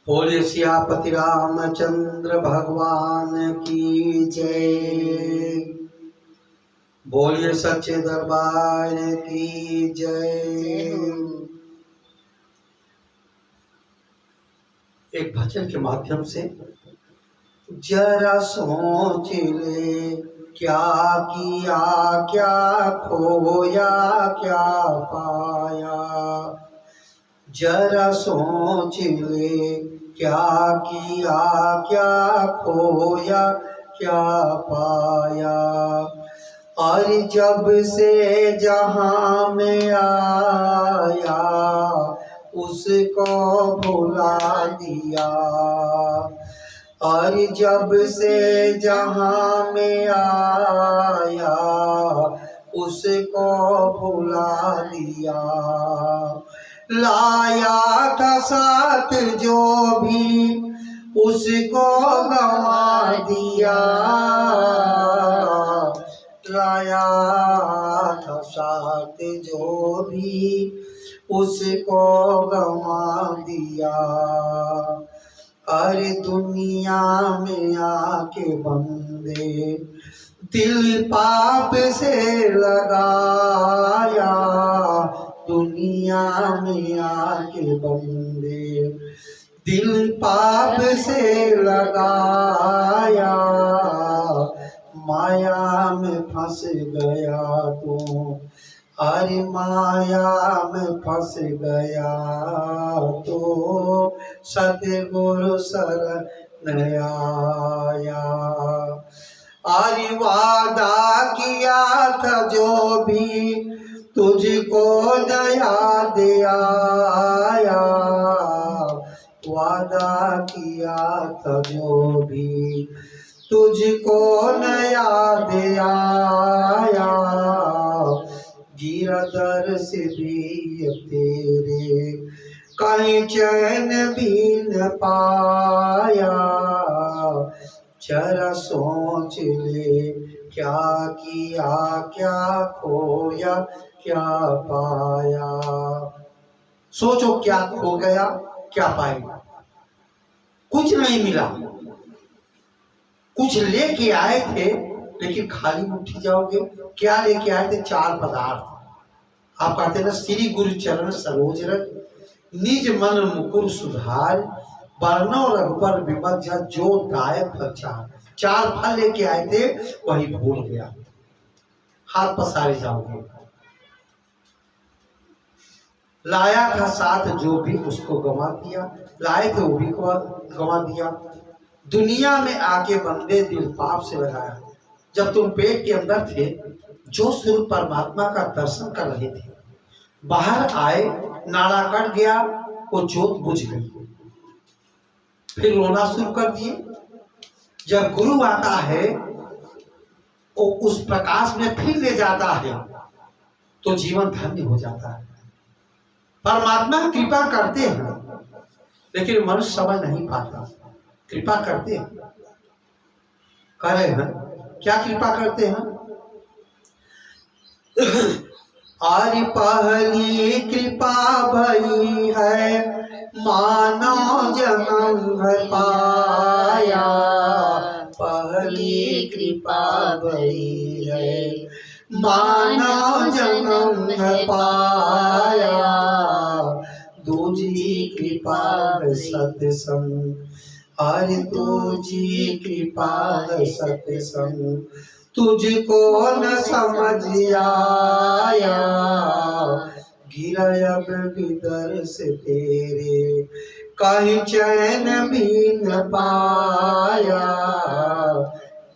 बोले सियापति रामचंद्र भगवान की जय। बोलिए सच्चे दरबार की जय। एक भजन के माध्यम से जरा सोच ले, क्या किया क्या खोया क्या पाया। जरा सोच ले, क्या किया क्या खोया क्या पाया। और जब से जहां में आया, उसको भुला दिया। और जब से जहां में आया, उसको भुला दिया। लाया था साथ जो भी, उसको गंवा दिया। लाया था साथ जो भी, उसको गंवा दिया। अरे दुनिया में आके बंदे दिल पाप से लगाया। दुनिया में आके बंदे दिल पाप से लगाया। माया में फंस गया तो, अरे माया में फंस गया तो सतगुरु शरण आया। अरे वादा किया था जो भी, तुझको नया दे आया। वादा किया था जो भी, तुझको नया दे आया। गिरा दर से भी तेरे, कहीं चैन भी न पाया। जरा सोच ले, क्या किया क्या खोया क्या पाया। सोचो क्या खो गया क्या पाएगा। कुछ नहीं मिला। कुछ लेके आए थे लेकिन खाली उठी जाओगे। क्या लेके आए थे? चार पदार्थ। आप कहते ना, श्री गुरु चरण सरोज रज, निज मन मुकुर सुधार, वर्णो रघुबर विमल जन, जो दाय फल चार। चार फल लेके आए थे, वही भूल गया। हाथ पसारे जाओगे। लाया था साथ जो भी, उसको गंवा दिया। लाए थे वो भी गंवा दिया। दुनिया में आके बंदे दिल पाप से लगाया। जब तुम पेट के अंदर थे, जो स्वरूप परमात्मा का दर्शन कर रहे थे, बाहर आए, नाड़ा कट गया, वो ज्योत बुझ गई। फिर रोना शुरू कर दिए। जब गुरु आता है, वो उस प्रकाश में फिर ले जाता है, तो जीवन धन्य हो जाता है। परमात्मा कृपा करते हैं, लेकिन मनुष्य समझ नहीं पाता। कृपा करते हैं, कर रहे हैं, क्या कृपा करते हैं? आज पहली कृपा भई है, मानव जन्म है पाया। पहली कृपा भई है, मानव जन्म है पाया। दूजी कृपा है सत्संग, अरे तुझी कृपा है सत्संग, तुझको न समझ आया। गिरा अब भीतर से तेरे, कहीं चैन भी न पाया।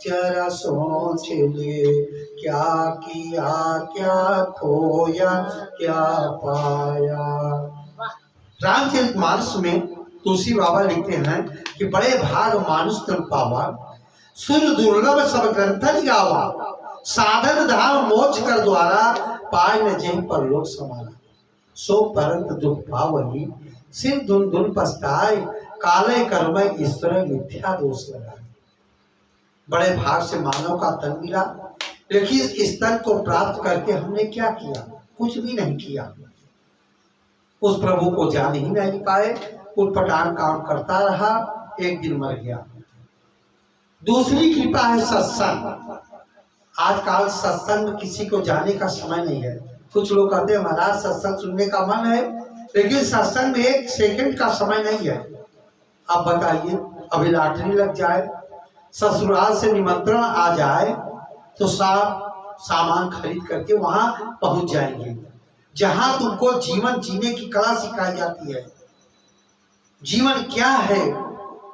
जरा सोच ले, क्या किया क्या खोया क्या पाया। रामचरितमानस में तुलसी बाबा लिखते हैं कि बड़े भाग मानुष तन पावा, सुर दुर्लभ सब ग्रंथन गावा। साधन धाम मोक्ष कर द्वारा, पाय न जेह पर लोक समाना। सो परंत दुख पावही, सिर धुन धुन पछताए, काले कर्म ईश्वर मिथ्या दोष लगाए। बड़े भाग से मानव का तन मिला, लेकिन इस तन को प्राप्त करके हमने क्या किया? कुछ भी नहीं किया। उस प्रभु को जान ही नहीं पाए, उटपटांग काम करता रहा, एक दिन मर गया। दूसरी कृपा है सत्संग। आजकल सत्संग किसी को जाने का समय नहीं है। कुछ लोग कहते हैं महाराज सत्संग सुनने का मन है, लेकिन सत्संग में एक सेकंड का समय नहीं है। आप बताइए, अभी लॉटरी लग जाए, ससुराल से निमंत्रण आ जाए तो सामान खरीद करके वहां पहुंच जाएंगे, जहां तुमको जीवन जीने की कला सिखाई जाती है। जीवन क्या है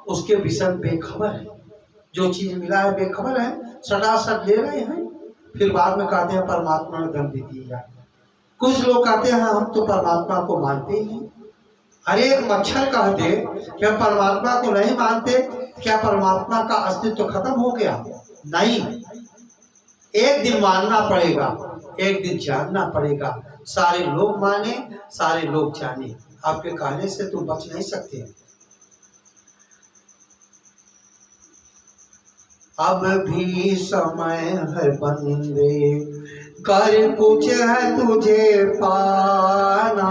उसके विषय में बेखबर है। जो चीज मिला है बेखबर है, सटासट ले रहे हैं, फिर बाद में कहते हैं परमात्मा ने धन दे दिया। कुछ लोग कहते हैं हम तो परमात्मा को मानते ही। अरे एक मच्छर कहते कि हम परमात्मा को नहीं मानते, क्या परमात्मा का अस्तित्व खत्म हो गया? नहीं, एक दिन मानना पड़ेगा, एक दिन जानना पड़ेगा। सारे लोग माने, सारे लोग जाने, आपके कहने से तुम बच नहीं सकते। अब भी समय है बंदे, कर कुछ है तुझे पाना।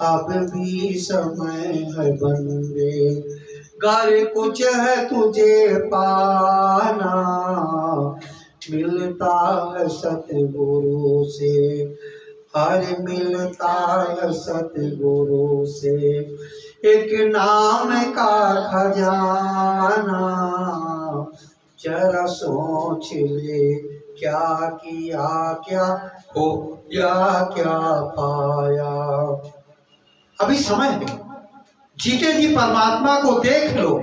अब भी समय है बंदे, कर कुछ है तुझे पाना। मिलता है सतगुरु से, हर मिलता है सतगुरु से, एक नाम का खजाना। जरा सोच ले क्या किया, क्या हो या क्या पाया। अभी समय है, जीते जी परमात्मा को देख लो,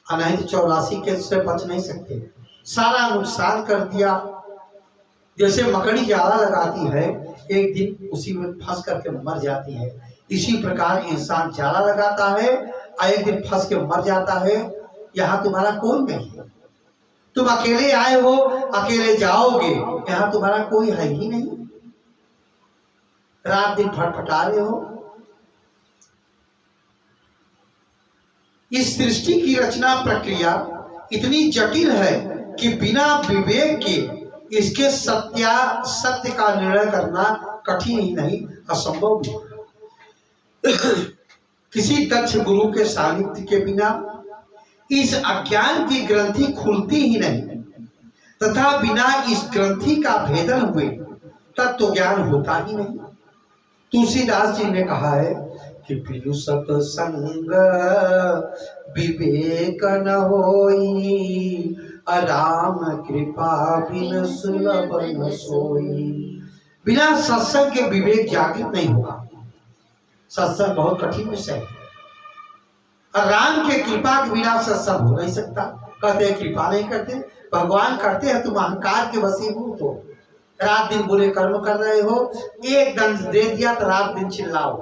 नहीं तो 84 के से बच नहीं सकते। सारा नुकसान कर दिया। जैसे मकड़ी जाला लगाती है, एक दिन उसी में फंस करके मर जाती है, इसी प्रकार इंसान जाला लगाता है और एक दिन फंस के मर जाता है। यहाँ तुम्हारा कोई नहीं है, तुम अकेले आए हो, अकेले जाओगे, यहाँ तुम्हारा कोई है ही नहीं। रात दिन फटफटा रहे हो। इस सृष्टि की रचना प्रक्रिया इतनी जटिल है कि बिना विवेक के इसके सत्य का निर्णय करना कठिन ही नहीं, असंभव भी। किसी दक्ष गुरु के सानिध्य के बिना इस अज्ञान की ग्रंथि खुलती ही नहीं, तथा बिना इस ग्रंथि का भेदन हुए तत्व ज्ञान होता ही नहीं। तुलसीदास जी ने कहा है कि बिनु सत्संग विवेक न होई, राम कृपा बिन सुलभ न सोई। बिना सत्संग के विवेक जागृत नहीं होगा। सत्संग बहुत कठिन विषय है, और राम के कृपा के बिना सत्संग हो नहीं सकता। कहते हैं कृपा नहीं करते, भगवान करते हैं, तुम अहंकार के वशीभूत हो। रात दिन बुरे कर्म कर रहे हो, एक दंड दे दिया तो रात दिन चिल्लाओ।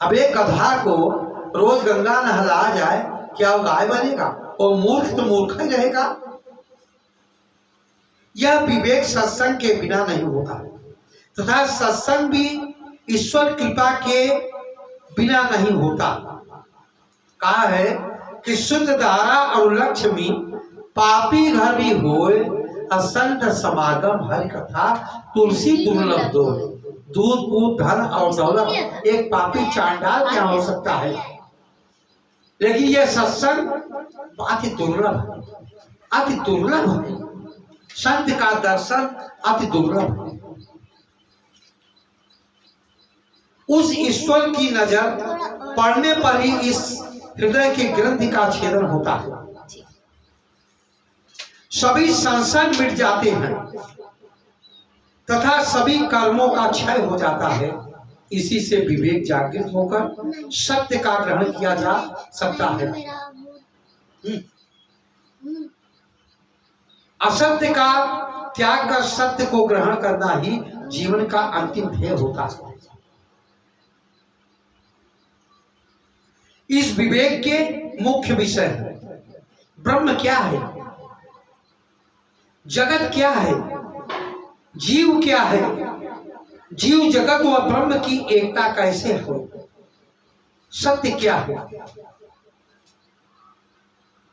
अब एक गधा को रोज गंगा नहला जाए, क्या वो गाय बनेगा? वो मूर्ख तो मूर्ख ही रहेगा। यह विवेक सत्संग के बिना नहीं होता, तथा सत्संग भी ईश्वर कृपा के बिना नहीं होता। कहा है कि शुद्ध धारा और लक्ष्मी पापी घर भी होए, असंत समागम हरि कथा तुलसी दुर्लभ दो। दूध दूध धन और दौलत एक पापी चांडाल क्या हो सकता है, लेकिन यह सत्संग अति दुर्लभ है, अति दुर्लभ है। संत का दर्शन अति दुर्लभ है। उस ईश्वर की नजर पड़ने पर ही इस हृदय के ग्रंथि का छेदन होता है। सभी संशय मिट जाते हैं तथा सभी कर्मों का क्षय हो जाता है। इसी से विवेक जागृत होकर सत्य का ग्रहण किया जा सकता है। असत्य का त्याग कर सत्य को ग्रहण करना ही जीवन का अंतिम ध्येय होता है। इस विवेक के मुख्य विषय है ब्रह्म क्या है, जगत क्या है, जीव क्या है, जीव जगत व ब्रह्म की एकता कैसे हो, सत्य क्या है,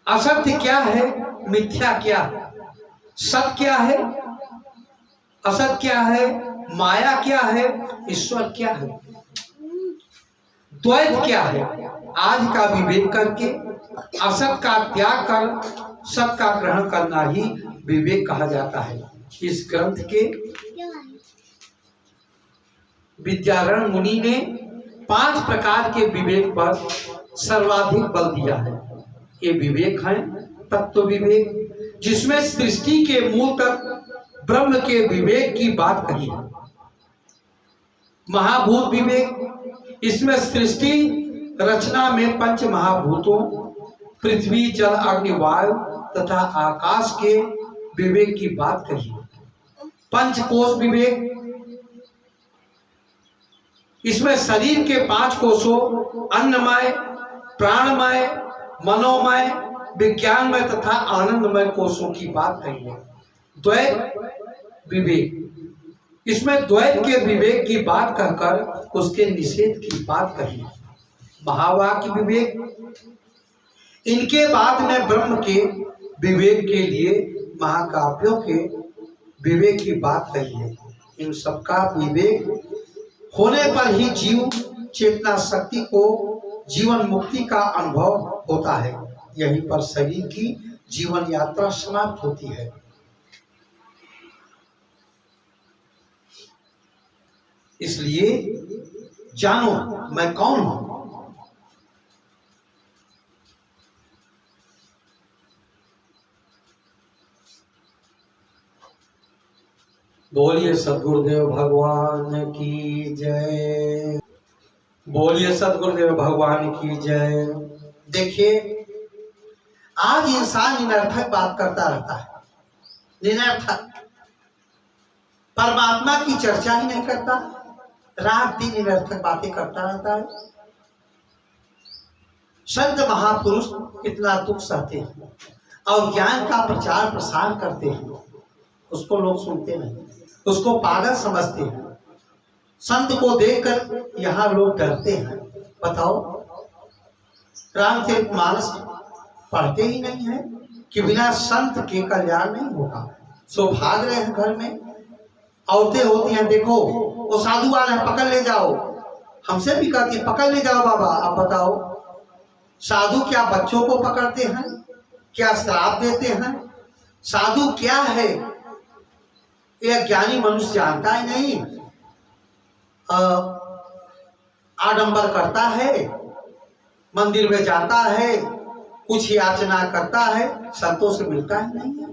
असत्य क्या है, मिथ्या क्या है, सत्य क्या है, असत्य क्या है, माया क्या है, ईश्वर क्या है, द्वैत क्या है। आज का विवेक करके असत का त्याग कर सत का ग्रहण करना ही विवेक कहा जाता है। इस ग्रंथ के विद्यारण मुनि ने 5 प्रकार के विवेक पर सर्वाधिक बल दिया है। ये विवेक है तत्व विवेक, जिसमें सृष्टि के मूल तक ब्रह्म के विवेक की बात कही है। महाभूत विवेक, इसमें सृष्टि रचना में 5 महाभूतों पृथ्वी, जल, अग्नि, वायु तथा आकाश के विवेक की बात कही है। पंचकोश विवेक, इसमें शरीर के 5 कोशों अन्नमय, प्राणमय, मनोमय, विज्ञानमय तथा आनंदमय कोशों की बात कही है। द्वैत विवेक, इसमें द्वैत के विवेक की बात कहकर उसके निषेध की बात कही है। महावाक्य विवेक, इनके बाद में ब्रह्म के विवेक के लिए महाकाव्यों के विवेक की बात कही है। इन सबका विवेक होने पर ही जीव चेतना शक्ति को जीवन मुक्ति का अनुभव होता है। यहीं पर शरीर की जीवन यात्रा समाप्त होती है। इसलिए जानो मैं कौन हूं। बोलिए सद्गुरुदेव भगवान की जय। बोलिए सद्गुरुदेव भगवान की जय। देखिए, आज इंसान निरर्थक बात करता रहता है, निरर्थक, परमात्मा की चर्चा ही नहीं करता, रात दिन निरर्थक बातें करता रहता है। संत महापुरुष कितना दुख सहते हैं और ज्ञान का प्रचार प्रसार करते हैं, उसको लोग सुनते नहीं, उसको पागल समझते हैं। संत को देखकर यहाँ लोग डरते हैं। बताओ, रामचरितमानस पढ़ते ही नहीं है कि बिना संत के कल्याण नहीं होगा। सो भाग रहे हैं घर में, औरतें होती हैं, देखो वो साधु वाले हैं, पकड़ ले जाओ। हमसे भी कहती पकड़ ले जाओ बाबा। अब बताओ, साधु क्या बच्चों को पकड़ते हैं, क्या श्राप देते हैं? साधु क्या है यह ज्ञानी मनुष्य जानता ही नहीं। आडंबर करता है, मंदिर में जाता है, कुछ याचना करता है, संतों से मिलता ही नहीं है,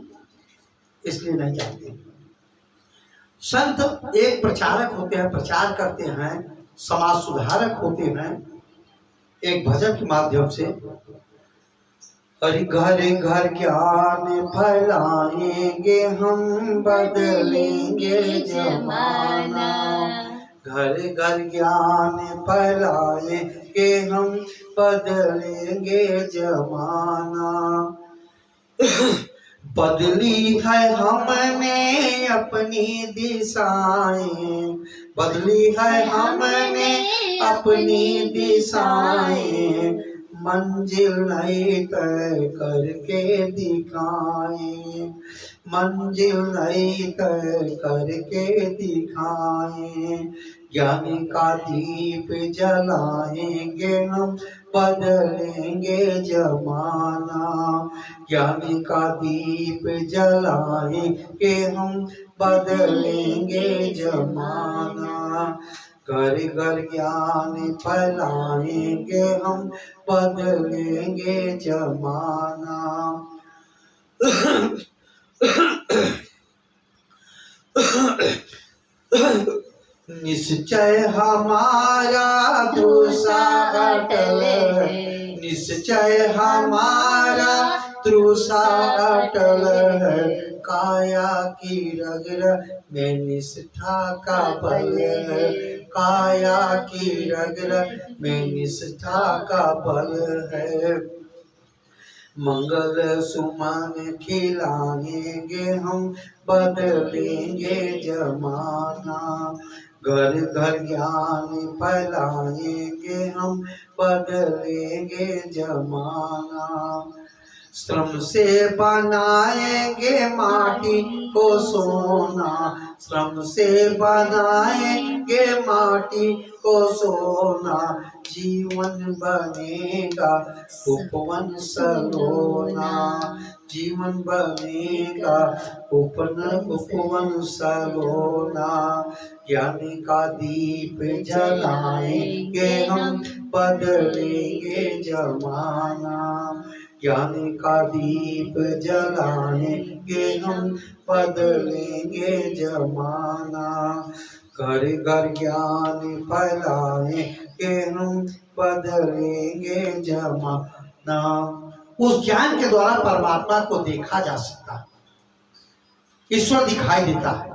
इसलिए नहीं जानते। संत एक प्रचारक होते हैं, प्रचार करते हैं, समाज सुधारक होते हैं। एक भजन के माध्यम से घर घर ज्ञान फैलाएंगे हम, बदलेंगे जमाना। घर घर ज्ञान फैलाएंगे हम, बदलेंगे जमाना। बदली है हमने अपनी दिशाएं, बदली है हमने अपनी दिशाएं। मंजिल नहीं तय करके दिखाएं, मंजिल नहीं तय करके दिखाएं। ज्ञान का दीप जलाएंगे हम, बदलेंगे जमाना। ज्ञान का दीप जलाएंगे हम, बदलेंगे जमाना। घर घर ज्ञान फैलाएंगे हम, बदलेंगे जमाना। निश्चय हमारा तृषा अटल है, निश्चय हमारा तृषा अटल है। काया की रग रग में निष्ठा का बल है, काया की रग रग में निष्ठा का बल है। मंगल सुमन खिलाएंगे हम, बदलेंगे जमाना। घर घर ज्ञान फैलाएंगे हम, बदलेंगे जमाना। श्रम से बनाएंगे माटी को सोना, श्रम से बनाएंगे माटी को सोना, जीवन बनेगा उपवन सलोना, जीवन बनेगा उपवन सलोना। ज्ञानी का दीप जलाएंगे हम, बदलेंगे जमाना, ज्ञानी का दीप जलाएंगे हम, बदलेंगे जमाना। घर घर ज्ञान फैलाएंगे हम, बदलेंगे जमाना। उस ज्ञान के द्वारा परमात्मा को देखा जा सकता है, ईश्वर दिखाई देता है,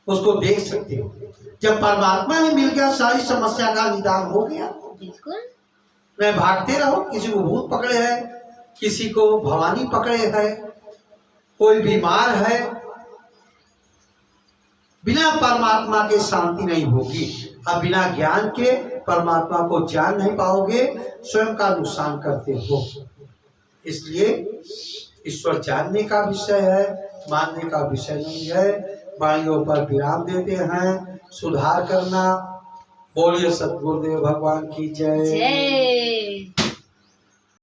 उसको देख सकते हो। जब परमात्मा ही मिल गया, सारी समस्या का निदान हो गया। बिल्कुल। नहीं भागते रहो, किसी को भूत पकड़े है, किसी को भवानी पकड़े है, कोई बीमार है, बिना परमात्मा के शांति नहीं होगी। अब बिना ज्ञान के परमात्मा को जान नहीं पाओगे, स्वयं का नुकसान करते हो। इसलिए ईश्वर जानने का विषय है, मानने का विषय नहीं है। वाणियों पर विराम देते हैं, सुधार करना। बोलिए सतगुरुदेव भगवान की जय। जय।